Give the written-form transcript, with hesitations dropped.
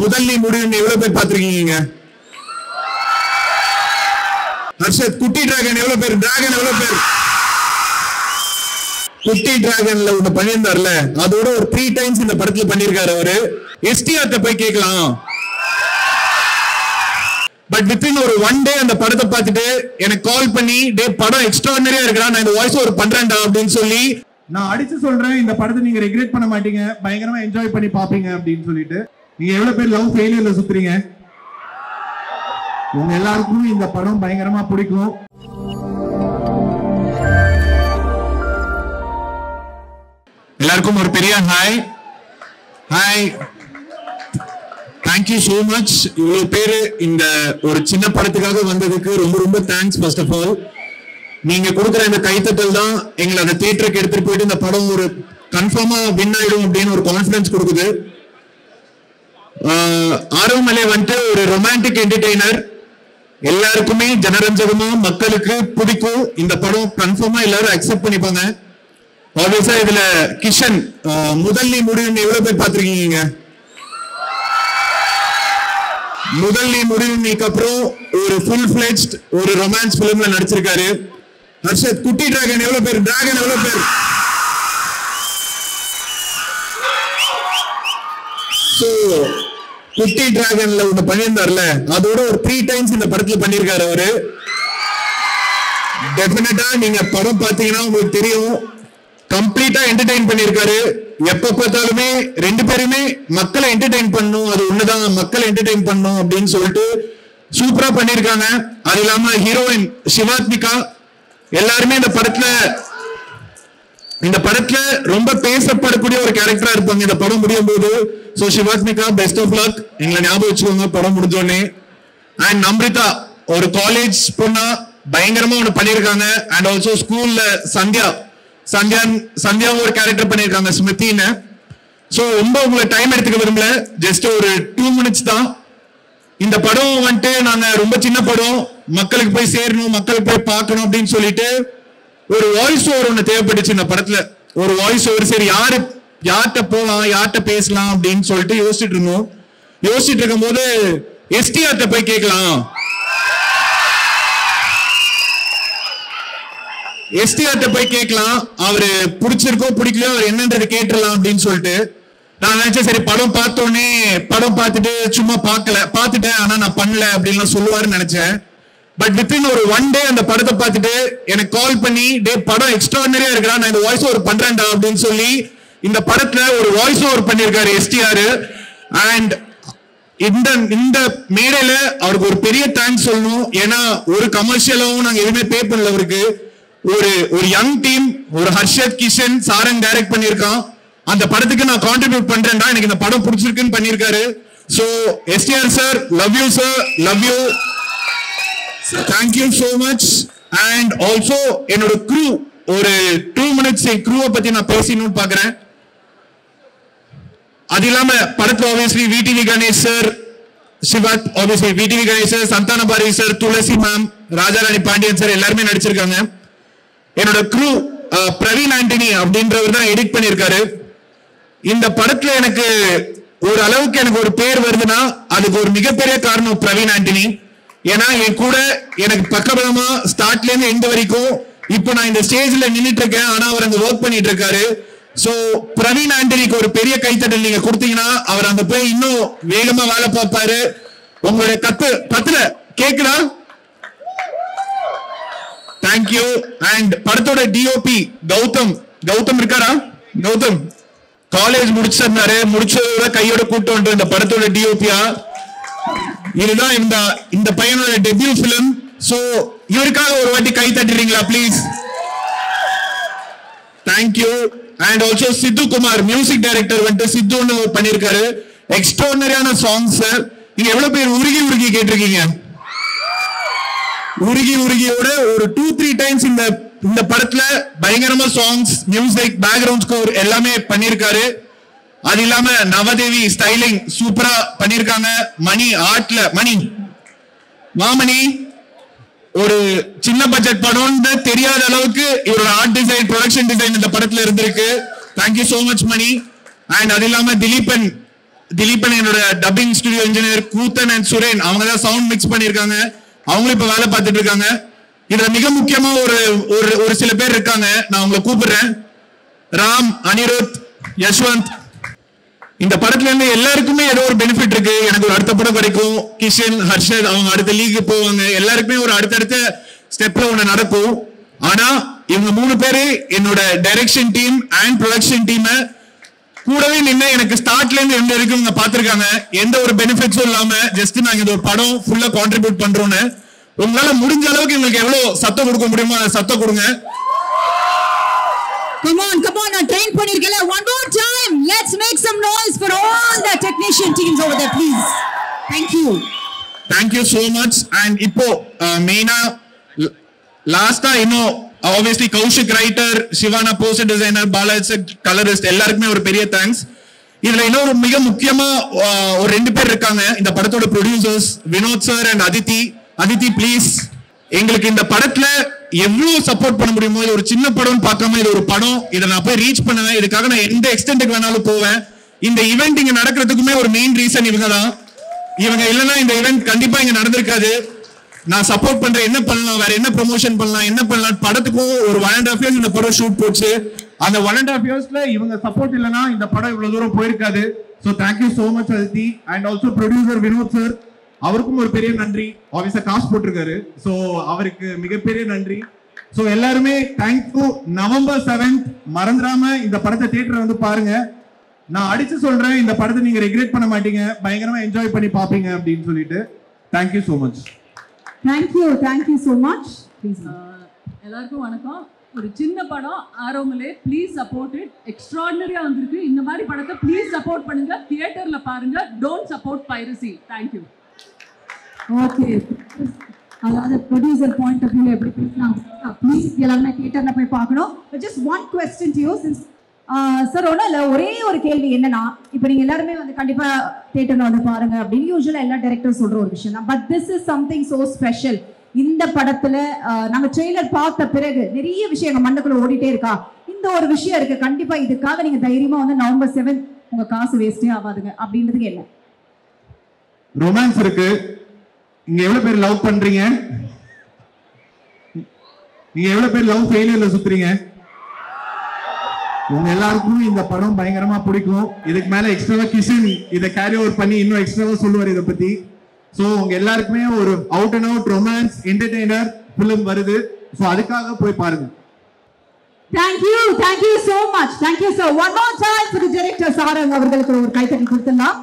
முதல் நீ முடிவு எவ்வளவு பேர் பாத்திருக்கீங்க? ஹர்ஷத் குட்டி டிராகன் எவ்வளவு பேர்? டிராகன் எவ்வளவு பேர்? குட்டி டிராகன்ல ஒண்ணு பண்ணியிருந்தார்ல, அதோட ஒரு 3 டைம்ஸ் இந்த படத்துல பண்ணிருக்காரு அவரு. எஸ்டிஆர்ட்ட போய் கேட்கலாம். பட் வித்தின் ஒரு 1 டே அந்த படத்தை பார்த்துட்டு எனக்கு கால் பண்ணி, டே படம் எக்ஸ்ட்ராடினரியா இருக்கா, நான் இந்த வாய்ஸ் ஓவர் பண்றேன்டா அப்படின்னு சொல்லி, நான் அடிச்சு சொல்றேன், இந்த படத்தை நீங்க ரெக்ரெட் பண்ண மாட்டீங்க, பயங்கரமா என்ஜாய் பண்ணி பாப்பீங்க அப்படின்னு சொல்லிட்டு. நீங்க எவ்வளவு பேர் லவ் ஃபெயிலியர்ல சுத்துறீங்க? உங்க எல்லாருக்கும் இந்த படம் பயங்கரமா பிடிக்கும். எல்லாருக்கும் ஒரு பெரிய hi. Hi, thank you so much. இவ்வளவு பேரு இந்த ஒரு சின்ன படத்துக்காக வந்ததுக்கு ரொம்ப ரொம்ப தேங்க்ஸ். ஃபர்ஸ்ட் ஆஃப் ஆல், நீங்க கொடுக்குற இந்த கைத்தட்டல் தான் எங்களை அந்த தியேட்டருக்கு எடுத்துட்டு போயிட்டு இந்த படம் ஒரு கன்ஃபார்மா வின் ஆயிடும் அப்படின்னு ஒரு கான்பிடன்ஸ் கொடுக்குது. ஆர்வமலை வந்துட்டு ஒரு ரொமான்டிக் என்டர்டெய்னர், எல்லாருக்குமே ஜனரஞ்சகமா மக்களுக்கு பிடிக்கும். இந்த படம் கன்ஃபார்மா எல்லாரும் அக்செப்ட் பண்ணிப்பாங்க. ஆப்வியஸா இதுல கிஷன் முதல் நீ முடிவு எவ்வளவு பேர் பாத்திருக்கீங்க? முதல் நீ முடிவு நீக்கு அப்புறம் ஒரு ஃபுல் ஃபிளெஜ்ட் ஒரு ரொமான்ஸ் பிலிம்ல நடிச்சிருக்காரு. ஹர்ஷத் குட்டி டிராகன் எவ்வளவு பேர்? டிராகன் எவ்வளவு பேர்? குட்டி டிராகன்ல ஒண்ணு பண்ணியிருந்தார்ல, அதோட ஒரு 3 டைம்ஸ் இந்த படத்துல பண்ணிருக்காரு அவரு. டெஃபினட்டா நீங்க படம் பாத்தீங்கன்னா உங்களுக்கு தெரியும், கம்ப்ளீட்டா என்டர்டெயின் பண்ணிருக்காரு. எப்ப பார்த்தாலுமே 2 பேருமே மக்களை என்டர்டெயின் பண்ணணும், அது ஒண்ணுதான், மக்களை என்டர்டெயின் பண்ணணும் அப்படின்னு சொல்லிட்டு சூப்பரா பண்ணிருக்காங்க. அது இல்லாம ஹீரோயின் சிவாத்மிகா, எல்லாருமே இந்த படத்துல ரொம்ப பேசப்படக்கூடிய ஒரு கேரக்டரா இருப்பாங்க இந்த படம் முடியும் போது. So Sivathmika, best of luck. எங்களை ஞாபகம் வச்சுக்கோங்க படம் முடிஞ்சோடனே. அண்ட் நம்ரிதா ஒரு காலேஜ் பொண்ணா பயங்கரமா ஒண்ணு பண்ணிருக்காங்க. அண்ட் ஆல்சோ ஸ்கூல்ல சந்தியா ஒரு கேரக்டர் பண்ணிருக்காங்க, ஸ்மிருதின்னு. சோ ரொம்ப உங்களை டைம் எடுத்துக்க விரும்பல, ஜஸ்ட் ஒரு 2 மினிட்ஸ் தான். இந்த படம் வந்துட்டு நாங்க ரொம்ப சின்ன படம், மக்களுக்கு போய் சேரணும், மக்களுக்கு போய் பார்க்கணும் அப்படின்னு சொல்லிட்டு ஒரு வாய்ஸ் ஓவர் ஒண்ணு தேவைப்பட்டுச்சு இந்த படத்துல. ஒரு வாய்ஸ் ஓவர், சரி யார்கிட்ட போலாம், யார்கிட்ட பேசலாம் அப்படின்னு சொல்லிட்டு யோசிச்சுட்டு இருக்கும் போது எஸ்டிஆர்ட்ட போய் கேட்கலாம். எஸ்டிஆர்ட்ட போய் கேட்கலாம், அவரு பிடிச்சிருக்கோ பிடிக்கலையோ அவர் என்னன்றது கேட்டுடலாம் அப்படின்னு சொல்லிட்டு நான் நினைச்சேன். சரி படம் பார்த்தோன்னே, படம் பார்த்துட்டு சும்மா பார்த்துட்டேன் ஆனா நான் பண்ணல அப்படின்னு சொல்லுவாருன்னு நினைச்சேன். பட் வித்தின் ஒரு 1 டே அந்த படத்தை பார்த்துட்டு எனக்கு கால் பண்ணி, டே படம் எக்ஸ்ட்ராடினரியா இருக்கா, நான் இந்த வாய்ஸ் ஓவர் பண்றேன்டா அப்படின்னு சொல்லி இந்த படத்துல ஒரு வாய்ஸ் ஓவர் பண்ணிருக்காரு எஸ்டிஆர். அண்ட் இந்த மேடையில அவருக்கு ஒரு பெரிய தேங்க்ஸ் சொல்லணும். ஏன்னா ஒரு கமர்ஷியலாவும் நாங்க எதுவுமே பே பண்ணல அவருக்கு. ஒரு யங் டீம், ஒரு ஹர்ஷத், கிஷன், சாரங் டைரக்ட் பண்ணிருக்கான். அந்த படத்துக்கு நான் கான்ட்ரிபியூட் பண்றேன்டா, எனக்கு இந்த படம் பிடிச்சிருக்குன்னு பண்ணிருக்காரு. So STR sir, love you sir, love you, thank you so much. And also என்னோட க்ரூ, ஒரு 2 மினிட்ஸ் என் க்ரூவை பத்தி நான் பேசணும்னு பாக்குறேன். அது இல்லாம படத்துல ஆப்வியஸ்லி விடிவி கணேஷ் சார், சிவாத், obviously VTV Ganesh sir, Santhana Bharathi sir, Thulasi ma'am, Rajarani Pandian sir எல்லாருமே நடிச்சிருக்காங்க. என்னோட க்ரூ பிரவீன் ஆண்டனி அப்படின்றவர் தான் எடிட் பண்ணிருக்காரு. இந்த படத்துல எனக்கு ஒரு அளவுக்கு எனக்கு ஒரு பேர் வருதுன்னா அதுக்கு ஒரு மிகப்பெரிய காரணம் பிரவீன் ஆண்டனி. ஏன்னா என் கூட எனக்கு பக்கபலமா ஸ்டார்ட்ல இருந்து எண்ட் வரைக்கும் இப்போ நான் இந்த ஸ்டேஜ்ல நின்னுட்டு இருக்கேன், ஆனா அவர் அங்க ஒர்க் பண்ணிட்டு இருக்காரு. சோ பிரவீன் ஆண்டனிக்கு ஒரு பெரிய கைத்தட்டல் நீங்க கொடுத்தீங்கன்னா அவர் அந்த போய் இன்னும் வேகமா வேலை பார்ப்பாரு. உங்களுடைய கத்துல கேக்குதா? தேங்க்யூ. அண்ட் படத்தோட டிஓபி கௌதம் இருக்காரா? கௌதம் காலேஜ் முடிச்சிருந்தாரு, முடிச்சதோட கையோட கூட்டு வந்து இந்த படத்தோட டிஓபியா. இதுதான் இந்த பையனோட டெபியூ பிலிம். சோ இவருக்காக ஒரு வாட்டி கை தட்டுறீங்களா please? Thank you. And also Siddhu Kumar music director வந்துட்டு சித்துன்னு பண்ணிருக்காரு. எக்ஸ்ட்ராடினரியான சாங்ஸ். நீங்க எவ்வளவு பேர் உருகி கேட்டிருக்கீங்க? உருகியோட ஒரு 2-3 டைம்ஸ் இந்த படத்துல பயங்கரமா சாங்ஸ், மியூசிக், பேக்ரவுண்ட் ஸ்கோர் எல்லாமே பண்ணிருக்காரு. அது இல்லாம நவதேவி ஸ்டைலிங் சூப்பரா பண்ணிருக்காங்க. மணி ஆர்ட்ல மாமணி ஒரு சின்ன பட்ஜெட் படம்னு தெரியாத அளவுக்கு இவரோட ஆர்ட் டிசைன், ப்ரொடக்ஷன் டிசைன் இந்த படத்துல இருந்திருக்கு. Thank you so much Mani. And அது இல்லாம திலீபன் திலீபன் என்னோட dubbing studio engineer, Koothan and Suren அவங்க தான் சவுண்ட் மிக்ஸ் பண்ணிருக்காங்க. அவங்களும் இப்ப வேலை பார்த்துட்டு இருக்காங்க. இதுல மிக முக்கியமா ஒரு சில பேர் இருக்காங்க, நான் உங்களை கூப்பிடுறேன். ராம், அனிருத், யஷ்வந்த். இந்த படத்துல இருந்து எல்லாருக்குமே ஏதோ ஒரு பெனிஃபிட் இருக்கு. எனக்கு ஒரு அடுத்த படம் கிடைக்கும், கிஷன், ஹர்ஷத் அவங்க அடுத்த லீக்கு போவாங்க, எல்லாருக்குமே ஒரு அடுத்தடுத்த ஸ்டெப்ல ஒண்ணு நடக்கும். ஆனா இவங்க 3 பேரு என்னோட direction team and production team கூடவே நின்று எனக்கு ஸ்டார்ட்ல இருந்து எந்த வரைக்கும் இவங்க பாத்துருக்காங்க. எந்த ஒரு பெனிஃபிட்ஸும் இல்லாம ஜஸ்ட் நாங்க இந்த ஒரு படம் ஃபுல்லா கான்ட்ரிபியூட் பண்றோம்னு. உங்களால முடிஞ்ச அளவுக்கு எங்களுக்கு எவ்வளவு சத்தம் கொடுக்க முடியுமோ அதை சத்தம் கொடுங்க. Come on, நான் train பண்ணிருக்கல. One more time. Let's make some noise for all the technician teams over there, please. Thank you so much. And இப்போ மெயினா லாஸ்டா இன்னும் obviously கௌஷிக் ரைட்டர், சிவானா போஸ்டர் டிசைனர், பாலாஜி கலரிஸ்ட் எல்லாருக்குமே ஒரு பெரிய தேங்க்ஸ். இதுல இன்னொரு மிக முக்கியமா ஒரு 2 பேர் இருக்காங்க இந்த படத்தோட producers, Vinoth sir and Adithi. Adithi please, எங்களுக்கு இந்த படத்துல எவ்வளவு சப்போர்ட் பண்ண முடியுமோ, இது ஒரு சின்ன படம் பார்க்காம இது ஒரு படம், இதை நான் போய் ரீச் பண்ணுவேன், இதுக்காக நான் எந்த எக்ஸ்டென்ட்டுக்கு வேணாலும் போவேன். இந்த ஈவெண்ட் இங்க நடக்கிறதுக்குமே ஒரு மெயின் ரீசன் இவங்க தான். இவங்க இல்லைன்னா இந்த ஈவெண்ட் கண்டிப்பா இங்க நடந்திருக்காது. நான் சப்போர்ட் பண்றேன், என்ன பண்ணலாம், வேற என்ன ப்ரொமோஷன் பண்ணலாம், என்ன பண்ணலாம். படத்துக்கும் ஒரு 1.5 years இந்த படம் ஷூட் போச்சு. அந்த 1.5 yearsல இவங்க சப்போர்ட் இல்லைன்னா இந்த படம் இவ்வளவு தூரம் போயிருக்காது. So thank you so much Aditi. And also producer Vinoth sir, அவருக்கும் ஒரு பெரிய நன்றி. ஆஃபீஸா காசு போட்டிருக்காரு, ஸோ அவருக்கு மிகப்பெரிய நன்றி. ஸோ எல்லாருமே தேங்க்யூ. November 7th மறந்துடாம இந்த படத்தை தியேட்டர்ல வந்து பாருங்க. நான் அடிச்சு சொல்றேன், இந்த படத்தை நீங்க ரெக்ரெட் பண்ண மாட்டீங்க, பயங்கரமா என்ஜாய் பண்ணி பாப்பீங்க அப்படின்னு சொல்லிட்டு. Thank you so much. Thank you so much. எல்லாருக்கும் வணக்கம். ஒரு சின்ன படம் ஆரோமலே, ப்ளீஸ் சப்போர்ட் இட். எக்ஸ்ட்ராடினரியா வந்திருக்கு. இந்த மாதிரி படத்தை ப்ளீஸ் சப்போர்ட் பண்ணுங்க, தியேட்டர்ல பாருங்க. Don't support piracy. Thank you. Okay, அதாவது ப்ரொடியூசர் பாயிண்ட் ஆஃப் வியூல எப்படி பேசலாம், ப்ளீஸ் எல்லாருமே தியேட்டர்ல போய் பார்க்கணும். Just one question to you since sir, ஒன்றும் இல்லை, ஒரே ஒரு கேள்வி என்னன்னா, இப்போ நீங்கள் எல்லாருமே வந்து கண்டிப்பாக தியேட்டரில் வந்து பாருங்க அப்படின்னு யூஸ்வலாக எல்லா டைரக்டர் சொல்கிற ஒரு விஷயம் தான். But this is something so special. இந்த படத்தில் நாங்கள் ட்ரெய்லர் பார்த்த பிறகு நிறைய விஷயம் எங்கள் மண்ணுக்குள்ள ஓடிட்டே இருக்கா. இந்த ஒரு விஷயம் இருக்கு, கண்டிப்பாக இதுக்காக நீங்கள் தைரியமாக வந்து November 7th உங்கள் காசு வேஸ்டே ஆகாதுங்க அப்படின்றதுக்கு என்ன? ரொமான்ஸ் இருக்கு. இங்க எவ்வளவு பேர் லவ் பண்றீங்க? நீங்க எவ்வளவு பேர் லவ் ஃபெயிலியர்ல சுத்துறீங்க? உங்க எல்லாருக்கும் இந்த படம் பயங்கரமா பிடிக்கும். இதுக்கு மேல எக்ஸ்ட்ராவா கிஷன் இதை கேரி ஓவர் பண்ணி இன்னும் எக்ஸ்ட்ராவா சொல்லுவார் இதை பத்தி. சோ உங்க எல்லாருக்குமே ஒரு out and out romance entertainer film வருது. சோ அதுக்காக போய் பாருங்க. Thank you so much. Thank you sir. One more time for the director Sarang அவர்களுக்கு ஒரு கைத்தட்டல் கொடுத்துடலாம்.